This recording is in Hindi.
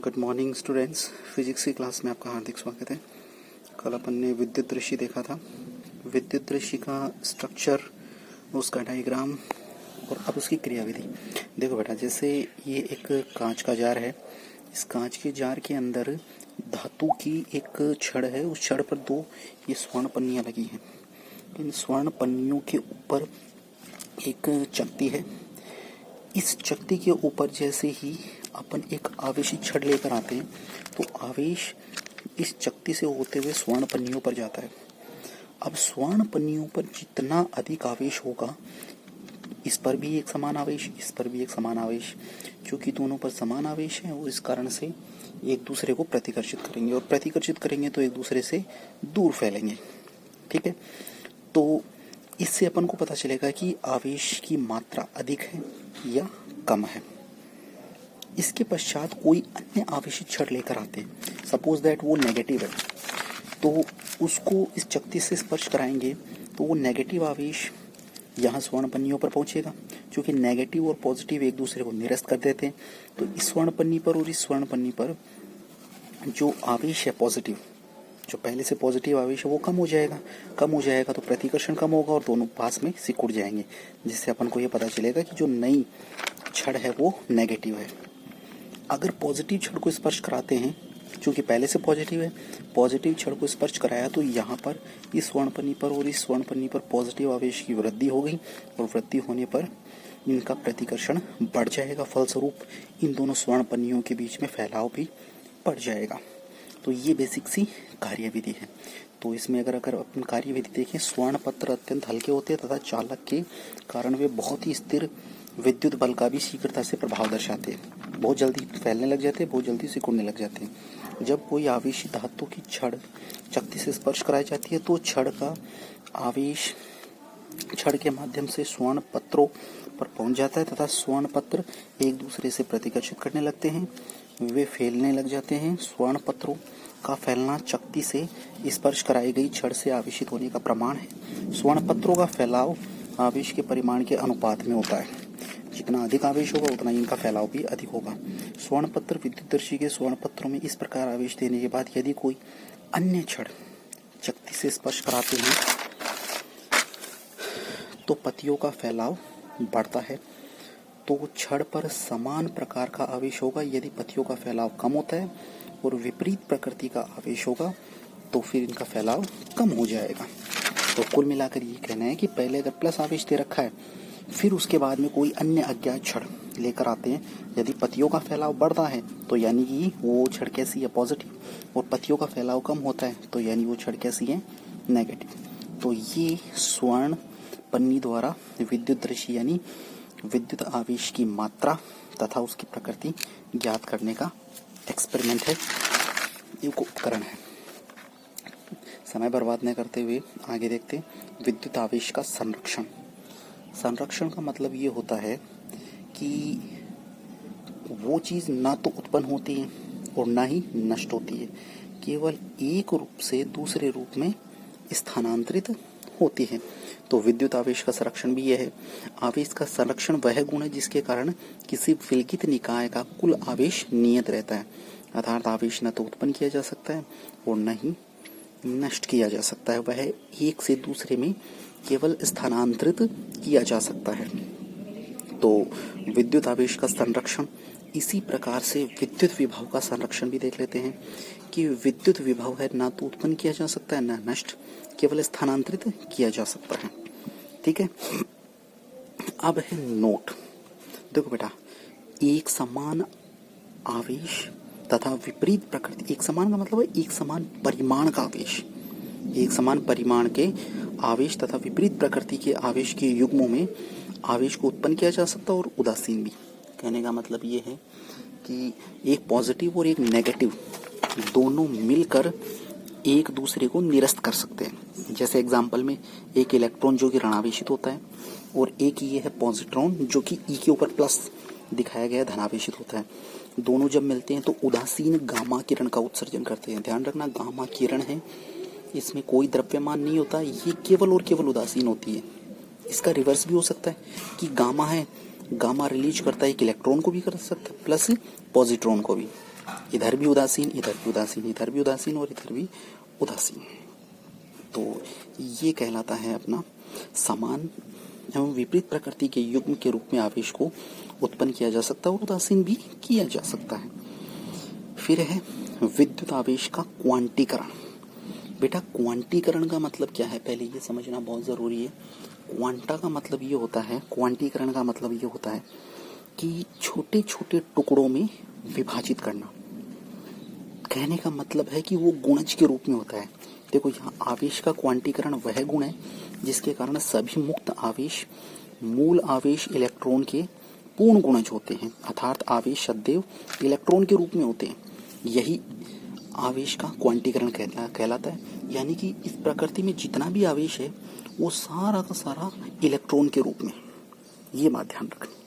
Good morning students. फिजिक्स की क्लास में आपका हार्दिक स्वागत है। कल अपन ने विद्युत रश्मि देखा था। विद्युत रश्मि का स्ट्रक्चर, उसका डायग्राम और अब उसकी क्रियाविधि। देखो बेटा, जैसे ये एक कांच का जार है। इस कांच के जार के अंदर धातु की एक छड़ है। उस छड़ पर दो ये स्वर्ण पन्नियाँ लगी हैं। इन स्वर्ण पन्नियों के ऊपर एक चकती है। इस चकती के ऊपर जैसे ही अपन एक आवेशी छड़ लेकर आते हैं तो आवेश इस चकती से होते हुए स्वर्ण पन्नियों पर जाता है। अब स्वर्ण पन्नियों पर जितना अधिक आवेश होगा, इस पर भी एक समान आवेश, इस पर भी एक समान आवेश, क्योंकि दोनों पर समान आवेश है और इस कारण से एक दूसरे को प्रतिकर्षित करेंगे और प्रतिकर्षित करेंगे तो एक दूसरे से दूर फैलेंगे। ठीक है, तो इससे अपन को पता चलेगा कि आवेश की मात्रा अधिक है या कम है। इसके पश्चात कोई अन्य आवेशित छड़ लेकर आते हैं। सपोज दैट वो नेगेटिव है, तो उसको इस चकती से स्पर्श कराएंगे तो वो नेगेटिव आवेश यहाँ स्वर्ण पन्नियों पर पहुंचेगा। क्योंकि नेगेटिव और पॉजिटिव एक दूसरे को निरस्त कर देते हैं, तो इस स्वर्ण पन्नी पर और इस स्वर्ण पन्नी पर जो आवेश है पॉजिटिव, जो पहले से पॉजिटिव आवेश है वो कम हो जाएगा। कम हो जाएगा तो प्रतिकर्षण कम होगा और दोनों पास में सिकुड़ जाएंगे, जिससे अपन को ये पता चलेगा कि जो नई छड़ है वो नेगेटिव है। अगर पॉजिटिव छड़ को स्पर्श कराते हैं, क्योंकि पहले से पॉजिटिव है, पॉजिटिव छड़ को स्पर्श कराया तो यहाँ पर इस स्वर्ण पन्नी पर और इस स्वर्ण पन्नी पर पॉजिटिव आवेश की वृद्धि हो गई और वृद्धि होने पर इनका प्रतिकर्षण बढ़ जाएगा। फलस्वरूप इन दोनों स्वर्ण पन्नियों के बीच में फैलाव भी बढ़ जाएगा। तो ये बेसिक सी कार्यविधि है। तो इसमें अगर अपन कार्यविधि देखें, स्वर्ण पत्र अत्यंत हल्के होते हैं तथा चालक के कारण वे बहुत ही स्थिर विद्युत बल का भी शीघ्रता से प्रभाव दर्शाते हैं। बहुत जल्दी फैलने लग जाते हैं, बहुत जल्दी सिकुड़ने लग जाते हैं। जब कोई आवेशी धातु की छड़ चकती से स्पर्श कराई जाती है तो छड़ का आवेश छड़ के माध्यम से स्वर्ण पत्रों पर पहुंच जाता है तथा स्वर्ण पत्र एक दूसरे से प्रतिकर्षित करने लगते हैं, वे फैलने लग जाते हैं। स्वर्ण पत्रों का फैलना चकती से स्पर्श कराई गई छड़ से आवेशित होने का प्रमाण है। स्वर्ण पत्रों का फैलाव आवेश के परिमाण के अनुपात में होता है। जितना अधिक आवेश होगा उतना इनका फैलाव भी अधिक होगा। स्वर्ण पत्र विद्युतदर्शी के स्वर्ण पत्रों में इस प्रकार आवेश देने के बाद यदि कोई अन्य छड़ चकती से स्पर्श कराते हैं तो पत्तियों का फैलाव बढ़ता है। तो छड़ पर समान प्रकार का आवेश होगा। यदि पत्तियों का फैलाव कम होता है और विपरीत प्रकृति का आवेश होगा तो फिर इनका फैलाव कम हो जाएगा। तो कुल मिलाकर ये कहना है कि पहले अगर प्लस आवेश दे रखा है, फिर उसके बाद में कोई अन्य अज्ञात छड़ लेकर आते हैं, यदि पत्तियों का फैलाव बढ़ता है तो यानी कि वो छड़ कैसी है, पॉजिटिव, और पत्तियों का फैलाव कम होता है तो यानी वो छड़ कैसी है, नेगेटिव। तो ये स्वर्ण पन्नी द्वारा विद्युत रश्मि यानी विद्युत आवेश की मात्रा तथा उसकी प्रकृति ज्ञात करने का एक्सपेरिमेंट है, एक उपकरण है। समय बर्बाद न करते हुए आगे देखते हैं। विद्युत आवेश का संरक्षण। संरक्षण का मतलब ये होता है कि वो चीज़ ना तो उत्पन्न होती है और ना ही नष्ट होती है, केवल एक रूप से दूसरे रूप में स्थानांतरित होती है। तो विद्युत आवेश का संरक्षण भी यह है। आवेश का संरक्षण वह गुण है जिसके कारण किसी विलगित निकाय का कुल आवेश नियत रहता है, अर्थात आवेश न तो उत्पन्न किया जा सकता है और न ही नष्ट किया जा सकता है। वह एक से दूसरे में केवल स्थानांतरित किया जा सकता है। तो विद्युत आवेश का संरक्षण, इसी प्रकार से विद्युत विभव का संरक्षण भी देख लेते हैं कि विद्युत विभव है ना तो उत्पन्न किया जा सकता है ना नष्ट, केवल स्थानांतरित किया जा सकता है। ठीक है, अब है नोट। देखो बेटा, एक समान आवेश तथा विपरीत प्रकृति, एक समान का मतलब है एक समान परिमाण का आवेश, एक समान परिमाण के आवेश तथा विपरीत प्रकृति के आवेश के युग्मों में आवेश को उत्पन्न किया जा सकता है और उदासीन भी। कहने का मतलब ये है कि एक पॉजिटिव और एक नेगेटिव दोनों मिलकर एक दूसरे को निरस्त कर सकते हैं। जैसे एग्जाम्पल में एक इलेक्ट्रॉन जो कि ऋणावेशित होता है और एक ये है पॉजिट्रॉन जो कि ई के ऊपर प्लस दिखाया गया धनावेशित होता है। दोनों जब मिलते हैं तो उदासीन गामा किरण का उत्सर्जन करते हैं। ध्यान रखना, गामा किरण है, इसमें कोई द्रव्यमान नहीं होता, ये केवल और केवल उदासीन होती है। इसका रिवर्स भी हो सकता है कि गामा है, गामा रिलीज करता है एक इलेक्ट्रॉन को भी कर सकता है प्लस पॉजिट्रॉन को भी। इधर भी उदासीन, इधर भी उदासीन, इधर भी उदासीन और इधर भी उदासीन। तो ये कहलाता है अपना समान एवं विपरीत प्रकृति के युग्म के रूप में आवेश को उत्पन्न किया जा सकता है और उदासीन भी किया जा सकता है। फिर है विद्युत आवेश का क्वांटीकरण। बेटा क्वांटीकरण का मतलब क्या है, पहले ये समझना बहुत ज़रूरी है। क्वांटा का मतलब ये होता है, क्वांटीकरण का मतलब ये होता है कि छोटे छोटे टुकड़ों में विभाजित करना। कहने का मतलब है कि वो गुणज के रूप में होता है। देखो यहाँ आवेश का क्वांटीकरण वह गुण है जिसके कारण सभी मुक्त आवेश मूल आवेश इलेक्ट्रॉन के पूर्ण गुणज होते हैं, अर्थात आवेश सदैव इलेक्ट्रॉन के रूप में होते हैं। यही आवेश का क्वांटीकरण कहलाता है। यानी कि इस प्रकृति में जितना भी आवेश है वो सारा का सारा इलेक्ट्रॉन के रूप में, ये बात ध्यान रखनी।